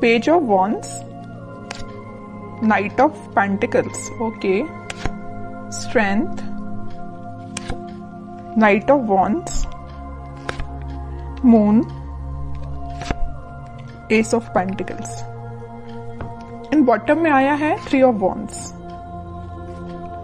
Page of wands, night of pentacles, okay, strength, night of wands, moon, S of pentacles. In bottom में आया है three of wands.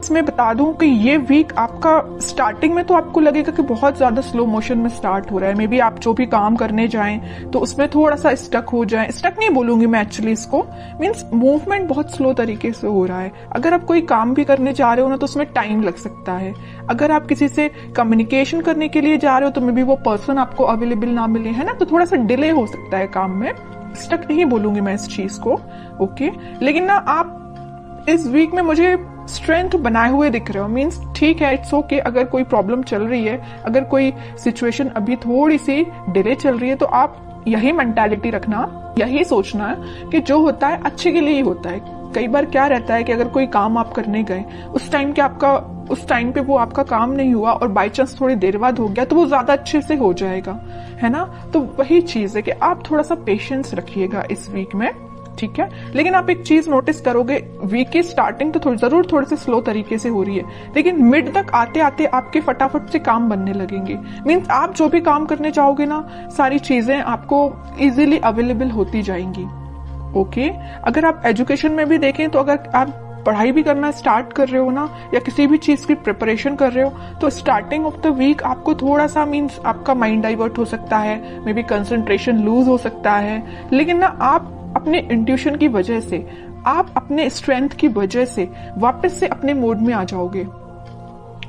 इसमें बता दूं कि ये वीक आपका स्टार्टिंग में तो आपको लगेगा कि बहुत ज्यादा स्लो मोशन में स्टार्ट हो रहा है। मे बी आप जो भी काम करने जाएं तो उसमें थोड़ा सा स्टक हो जाए। स्टक नहीं बोलूंगी मैं एक्चुअली इसको, मीन्स मूवमेंट बहुत स्लो तरीके से हो रहा है। अगर आप कोई काम भी करने जा रहे हो ना तो उसमें टाइम लग सकता है। अगर आप किसी से कम्युनिकेशन करने के लिए जा रहे हो तो मे बी वो पर्सन आपको अवेलेबल ना मिले, है ना, तो थोड़ा सा डिले हो सकता है काम में। स्टक नहीं बोलूंगी मैं इस चीज को, ओके। लेकिन ना आप इस वीक में मुझे स्ट्रेंथ बनाए हुए दिख रहे हो, मीन्स ठीक है, इट्स ओके। अगर कोई प्रॉब्लम चल रही है, अगर कोई सिचुएशन अभी थोड़ी सी डिले चल रही है, तो आप यही मेंटालिटी रखना, यही सोचना कि जो होता है अच्छे के लिए ही होता है। कई बार क्या रहता है कि अगर कोई काम आप करने गए, उस टाइम पे वो आपका काम नहीं हुआ और बाई चांस थोड़ी देर बाद हो गया तो वो ज्यादा अच्छे से हो जाएगा, है ना। तो वही चीज है कि आप थोड़ा सा पेशेंस रखिएगा इस वीक में, ठीक है। लेकिन आप एक चीज नोटिस करोगे, वीक की स्टार्टिंग तो जरूर थोड़ी सी स्लो तरीके से हो रही है, लेकिन मिड तक आते आते आपके फटाफट से काम बनने लगेंगे। मीन्स आप जो भी काम करने चाहोगे ना, सारी चीजें आपको इजीली अवेलेबल होती जाएंगी, ओके। अगर आप एजुकेशन में भी देखें तो अगर आप पढ़ाई भी करना स्टार्ट कर रहे हो ना, या किसी भी चीज की प्रिपरेशन कर रहे हो, तो स्टार्टिंग ऑफ द वीक आपको थोड़ा सा, मीन्स आपका माइंड डाइवर्ट हो सकता है, मे बी कंसंट्रेशन लूज हो सकता है। लेकिन ना आप अपने इंट्यूशन की वजह से, आप अपने स्ट्रेंथ की वजह से वापस से अपने मोड में आ जाओगे,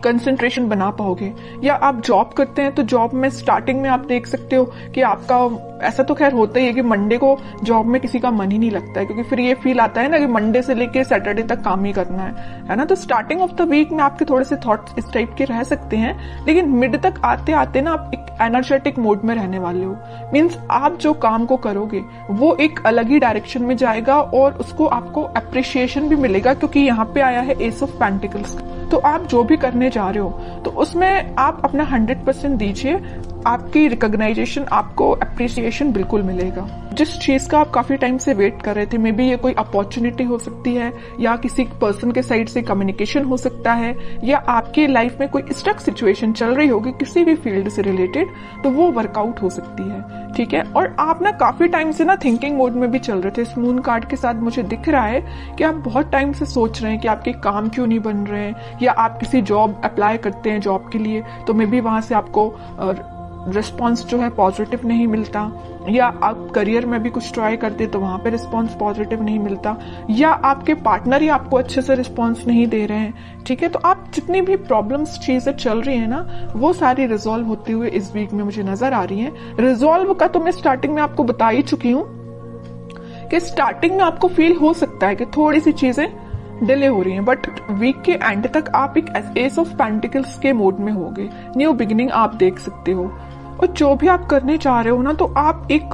कंसंट्रेशन बना पाओगे। या आप जॉब करते हैं तो जॉब में स्टार्टिंग में आप देख सकते हो कि आपका, ऐसा तो खैर होता ही है कि मंडे को जॉब में किसी का मन ही नहीं लगता है, क्योंकि फिर ये फील आता है ना कि मंडे से लेके सैटरडे तक काम ही करना है ना। तो स्टार्टिंग ऑफ द वीक में आपके थोड़े से थॉट्स इस टाइप के रह सकते हैं, लेकिन मिड तक आते आते ना आप एक एनर्जेटिक मोड में रहने वाले हो। मीन्स आप जो काम को करोगे वो एक अलग ही डायरेक्शन में जाएगा और उसको आपको अप्रिशिएशन भी मिलेगा, क्योंकि यहाँ पे आया है एस ऑफ पेंटिकल्स। तो आप जो भी करने जा रहे हो तो उसमें आप अपना 100% दीजिए, आपकी रिकॉग्नाइजेशन, आपको अप्रिसिएशन बिल्कुल मिलेगा। जिस चीज का आप काफी टाइम से वेट कर रहे थे, मे बी ये कोई अपॉर्चुनिटी हो सकती है, या किसी पर्सन के साइड से कम्युनिकेशन हो सकता है, या आपके लाइफ में कोई स्टक सिचुएशन चल रही होगी किसी भी फील्ड से रिलेटेड, तो वो वर्कआउट हो सकती है, ठीक है। और आप ना काफी टाइम से ना थिंकिंग मोड में भी चल रहे थे। इस मून कार्ड के साथ मुझे दिख रहा है कि आप बहुत टाइम से सोच रहे हैं कि आपके काम क्यों नहीं बन रहे हैं, या आप किसी जॉब अप्लाई करते हैं जॉब के लिए तो मे बी वहां से आपको रिस्पॉन्स जो है पॉजिटिव नहीं मिलता, या आप करियर में भी कुछ ट्राई करते तो वहां पे रिस्पॉन्स पॉजिटिव नहीं मिलता, या आपके पार्टनर ही आपको अच्छे से रिस्पॉन्स नहीं दे रहे हैं, ठीक है। तो आप जितनी भी प्रॉब्लम्स चीजें चल रही है ना, वो सारी रिजॉल्व होते हुए इस वीक में मुझे नजर आ रही है। रिजॉल्व का तो मैं स्टार्टिंग में आपको बता ही चुकी हूँ कि स्टार्टिंग में आपको फील हो सकता है कि थोड़ी सी चीजें डिले हो रही हैं, बट वीक के एंड तक आप एक एस ऑफ पेंटिकल्स के मोड में होगे। न्यू बिगिनिंग आप देख सकते हो, और जो भी आप करने चाह रहे हो ना, तो आप एक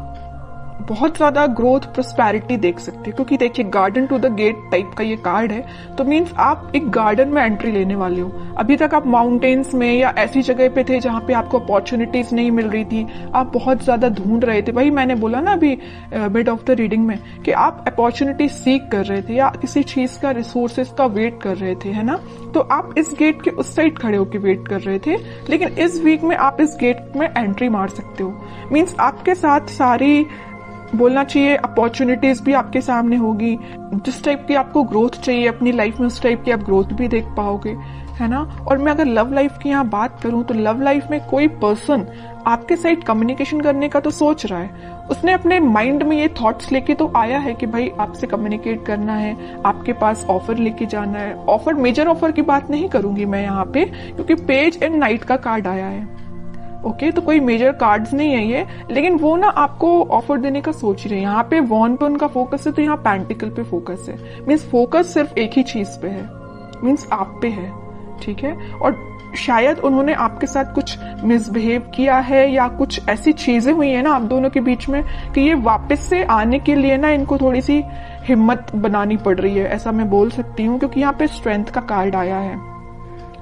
बहुत ज्यादा ग्रोथ, प्रोस्पेरिटी देख सकते हो। क्योंकि देखिए, garden to the gate type का ये कार्ड है, तो मीन्स आप एक गार्डन में एंट्री लेने वाले हो। अभी तक आप माउंटेन्स में या ऐसी जगह पे थे जहां पे आपको अपॉर्चुनिटीज नहीं मिल रही थी, आप बहुत ज्यादा ढूंढ रहे थे। वही मैंने बोला ना अभी मिड ऑफ द रीडिंग में कि आप अपॉर्चुनिटी सीख कर रहे थे, या किसी चीज का, रिसोर्सेज का वेट कर रहे थे, है ना। तो आप इस गेट के उस साइड खड़े होकर वेट कर रहे थे, लेकिन इस वीक में आप इस गेट में एंट्री मार सकते हो। मीन्स आपके साथ सारी, बोलना चाहिए, अपॉर्चुनिटीज भी आपके सामने होगी। जिस टाइप की आपको ग्रोथ चाहिए अपनी लाइफ में, उस टाइप की आप ग्रोथ भी देख पाओगे, है ना। और मैं अगर लव लाइफ की यहाँ बात करूं तो लव लाइफ में कोई पर्सन आपके साथ कम्युनिकेशन करने का तो सोच रहा है, उसने अपने माइंड में ये थॉट्स लेके तो आया है कि भाई आपसे कम्युनिकेट करना है, आपके पास ऑफर लेके जाना है। ऑफर, मेजर ऑफर की बात नहीं करूंगी मैं यहाँ पे, क्योंकि पेज एंड नाइट का कार्ड आया है, ओके। तो कोई मेजर कार्ड्स नहीं है ये, लेकिन वो ना आपको ऑफर देने का सोच रहे हैं। यहाँ पे वॉन पे उनका फोकस है, तो यहाँ पेंटिकल पे फोकस है। मीन्स फोकस सिर्फ एक ही चीज पे है, मीन्स आप पे है, ठीक है। और शायद उन्होंने आपके साथ कुछ मिसबिहेव किया है, या कुछ ऐसी चीजें हुई है ना आप दोनों के बीच में कि ये वापस से आने के लिए ना इनको थोड़ी सी हिम्मत बनानी पड़ रही है, ऐसा मैं बोल सकती हूँ। क्योंकि यहाँ पे स्ट्रेंथ का कार्ड आया है,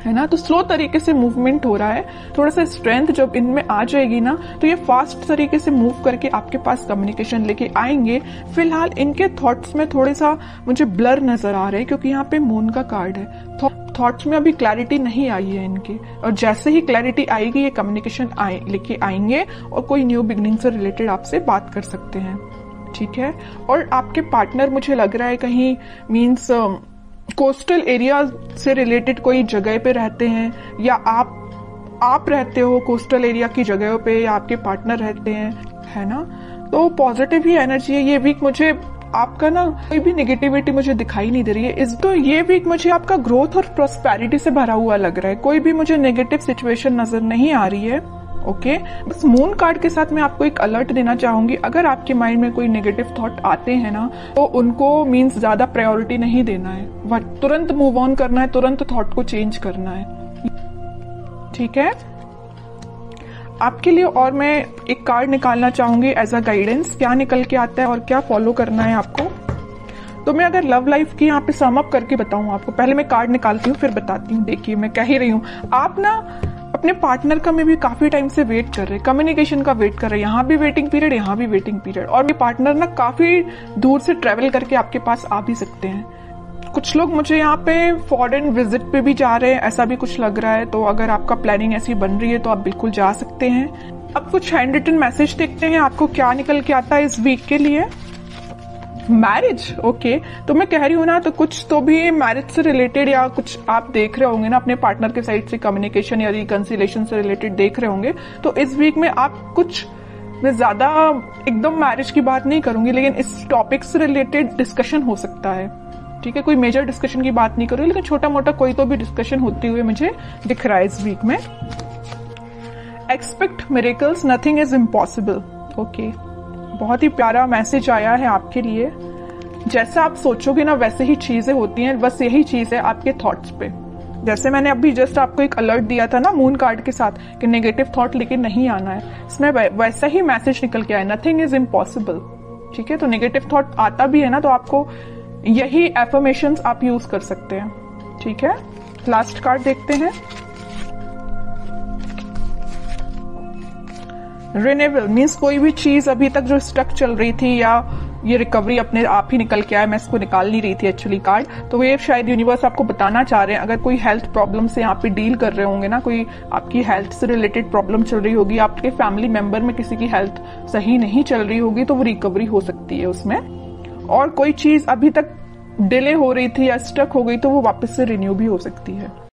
है ना। तो स्लो तरीके से मूवमेंट हो रहा है, थोड़ा सा स्ट्रेंथ जब इनमें आ जाएगी ना तो ये फास्ट तरीके से मूव करके आपके पास कम्युनिकेशन लेके आएंगे। फिलहाल इनके थॉट्स में थोड़े सा मुझे ब्लर नजर आ रहे हैं क्योंकि यहाँ पे मून का कार्ड है। थॉट्स में अभी क्लैरिटी नहीं आई है इनकी, और जैसे ही क्लैरिटी आएगी ये कम्युनिकेशन लेके आएंगे और कोई न्यू बिगनिंग से रिलेटेड आपसे बात कर सकते हैं, ठीक है। और आपके पार्टनर मुझे लग रहा है कहीं मीन्स कोस्टल एरिया से रिलेटेड कोई जगह पे रहते हैं, या आप रहते हो कोस्टल एरिया की जगहों पे, या आपके पार्टनर रहते हैं, है ना। तो पॉजिटिव ही एनर्जी है ये वीक। मुझे आपका ना कोई भी नेगेटिविटी मुझे दिखाई नहीं दे रही है तो ये वीक मुझे आपका ग्रोथ और प्रॉस्पेरिटी से भरा हुआ लग रहा है। कोई भी मुझे नेगेटिव सिचुएशन नजर नहीं आ रही है, ओके। बस मून कार्ड के साथ मैं आपको एक अलर्ट देना चाहूंगी, अगर आपके माइंड में कोई नेगेटिव थॉट आते हैं ना तो उनको मीन्स ज्यादा प्रायोरिटी नहीं देना है, तुरंत मूव ऑन करना है, तुरंत थॉट को चेंज करना है, ठीक है। आपके लिए और मैं एक कार्ड निकालना चाहूंगी एज अ गाइडेंस, क्या निकल के आता है और क्या फॉलो करना है आपको। तो मैं अगर लव लाइफ की यहाँ पे सम अप करके बताऊं आपको, पहले मैं कार्ड निकालती हूँ फिर बताती हूँ। देखिए मैं कह ही रही हूँ, आप ना अपने पार्टनर का में भी काफी टाइम से वेट कर रहे हैं, कम्युनिकेशन का वेट कर रहे हैं, यहाँ भी वेटिंग पीरियड, यहाँ भी वेटिंग पीरियड, और ये पार्टनर ना काफी दूर से ट्रेवल करके आपके पास आ भी सकते हैं। कुछ लोग मुझे यहाँ पे फॉरेन विजिट पे भी जा रहे हैं, ऐसा भी कुछ लग रहा है। तो अगर आपका प्लानिंग ऐसी बन रही है तो आप बिल्कुल जा सकते हैं। अब कुछ हैंड रिटन मैसेज देखते हैं आपको क्या निकल के आता है इस वीक के लिए। Marriage, okay. तो मैं कह रही हूँ ना, तो कुछ तो भी मैरिज से रिलेटेड या कुछ आप देख रहे होंगे ना, अपने पार्टनर के साइड से कम्युनिकेशन या रिकंसिलेशन से रिलेटेड देख रहे होंगे। तो इस वीक में आप कुछ, मैं ज्यादा एकदम मैरिज की बात नहीं करूंगी, लेकिन इस टॉपिक से रिलेटेड डिस्कशन हो सकता है, ठीक है। कोई मेजर डिस्कशन की बात नहीं करूंगी, लेकिन छोटा मोटा कोई तो भी डिस्कशन होती हुई मुझे दिख रहा है इस वीक में। Expect miracles, nothing is impossible, okay. बहुत ही प्यारा मैसेज आया है आपके लिए। जैसा आप सोचोगे ना वैसे ही चीजें होती हैं, बस यही चीज है आपके थॉट्स पे। जैसे मैंने अभी जस्ट आपको एक अलर्ट दिया था ना मून कार्ड के साथ कि नेगेटिव थॉट लेके नहीं आना है, इसमें वैसा ही मैसेज निकल के आया, नथिंग इज इम्पॉसिबल, ठीक है। तो नेगेटिव थॉट आता भी है ना तो आपको यही एफर्मेशंस आप यूज कर सकते हैं, ठीक है। लास्ट कार्ड देखते हैं। रिन्यूअल मीन्स कोई भी चीज अभी तक जो स्टक चल रही थी या ये रिकवरी अपने आप ही निकल के आया, मैं इसको निकाल नहीं रही थी एक्चुअली कार्ड। तो ये शायद यूनिवर्स आपको बताना चाह रहे हैं, अगर कोई हेल्थ प्रॉब्लम से यहाँ पे डील कर रहे होंगे ना, कोई आपकी हेल्थ से रिलेटेड प्रॉब्लम चल रही होगी, आपके फैमिली मेंबर में किसी की हेल्थ सही नहीं चल रही होगी, तो वो रिकवरी हो सकती है उसमें। और कोई चीज अभी तक डिले हो रही थी या स्टक हो गई तो वो वापस से रिन्यू भी हो सकती है।